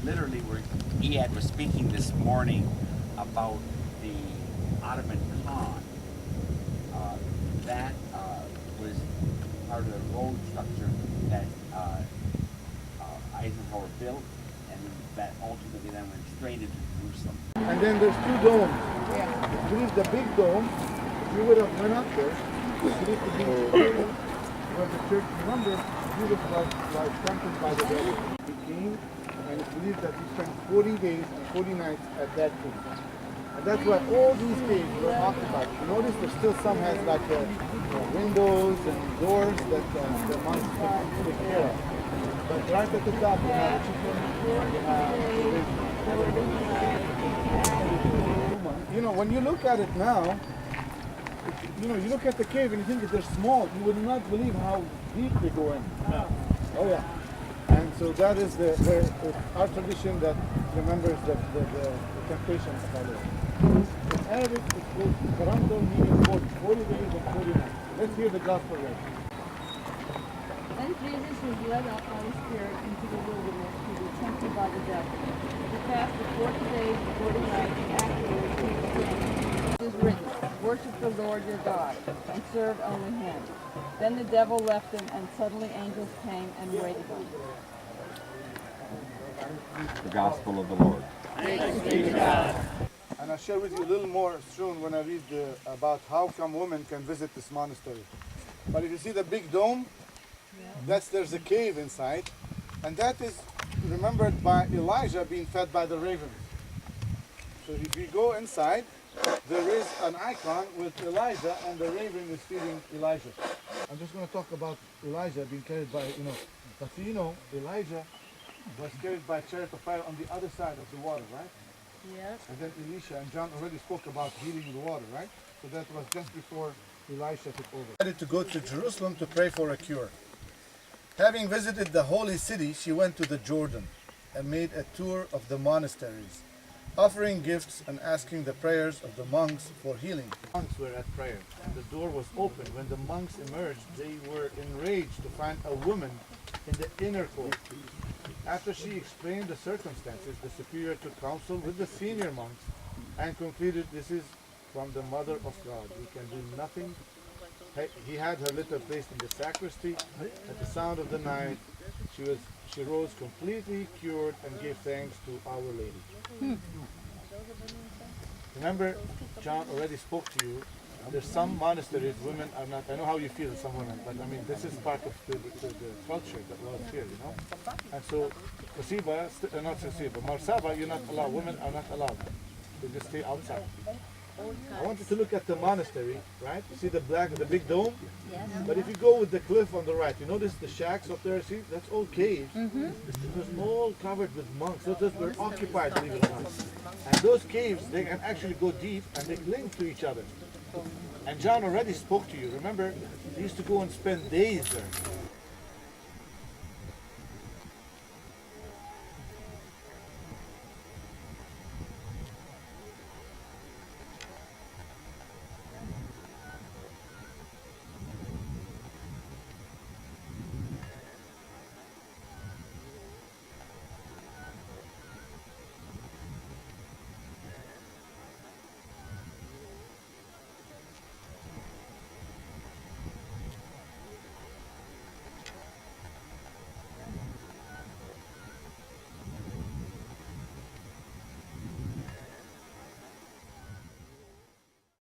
literally where Iyad was speaking this morning about the Ottoman Khan. That was part of the road structure that Eisenhower built, and that ultimately then went straight into Jerusalem. And then there's two domes. This is the big dome. If you would have went up there, it used to be where the church, remember, Jesus was tempted by the devil. He came, and it's believed that he spent 40 days and 40 nights at that cave. And that's why all these caves were occupied. You notice there still some has like windows and doors that the monks could take care of. But right at the top you have you know, when you look at it now, you know, you look at the cave and you think that they're small. You would not believe how deep they go in. Oh yeah. And so that is our tradition that remembers the temptation of our Lord. In Arabic, it's called Karanto, meaning 40 days and 40 nights. Let's hear the gospel read. Then Jesus was led up by the Spirit into the wilderness to be tempted by the devil. He fasted 40 days and 40 nights, and afterwards he was saying, "It is written, worship the Lord your God, and serve only him." Then the devil left him, and suddenly angels came and waited on him. The Gospel of the Lord. Thanks be to God. And I'll share with you a little more soon when I read about how come women can visit this monastery. But if you see the big dome, there's a cave inside, and that is remembered by Elijah being fed by the ravens. So if you go inside, there is an icon with Elijah, and the raven is feeding Elijah. I'm just going to talk about Elijah being carried by, but Elijah was carried by a chariot of fire on the other side of the water, right? Yes. And then Elisha and John already spoke about healing the water, right? So that was just before Elisha took over. Decided to go to Jerusalem to pray for a cure. Having visited the holy city, she went to the Jordan and made a tour of the monasteries, offering gifts and asking the prayers of the monks for healing. Monks were at prayer, and the door was open. When the monks emerged, they were enraged to find a woman in the inner court. After she explained the circumstances, the superior took counsel with the senior monks and concluded, "This is from the Mother of God. We can do nothing." He had her litter placed in the sacristy. At the sound of the night, she rose completely cured and gave thanks to Our Lady. Remember, John already spoke to you. There's some monasteries women are not. I know how you feel, some women, but I mean this is part of the culture that was here, And so, not Kasiba, Marsaba, you're not allowed. Women are not allowed. They just stay outside. I want you to look at the monastery, right? You see the big dome? Yes. But if you go with the cliff on the right, you notice the shacks up there, see? That's all caves. It was all covered with monks. So those were occupied, believe it or not. And those caves, they can actually go deep and they cling to each other. And John already spoke to you. Remember, he used to go and spend days there.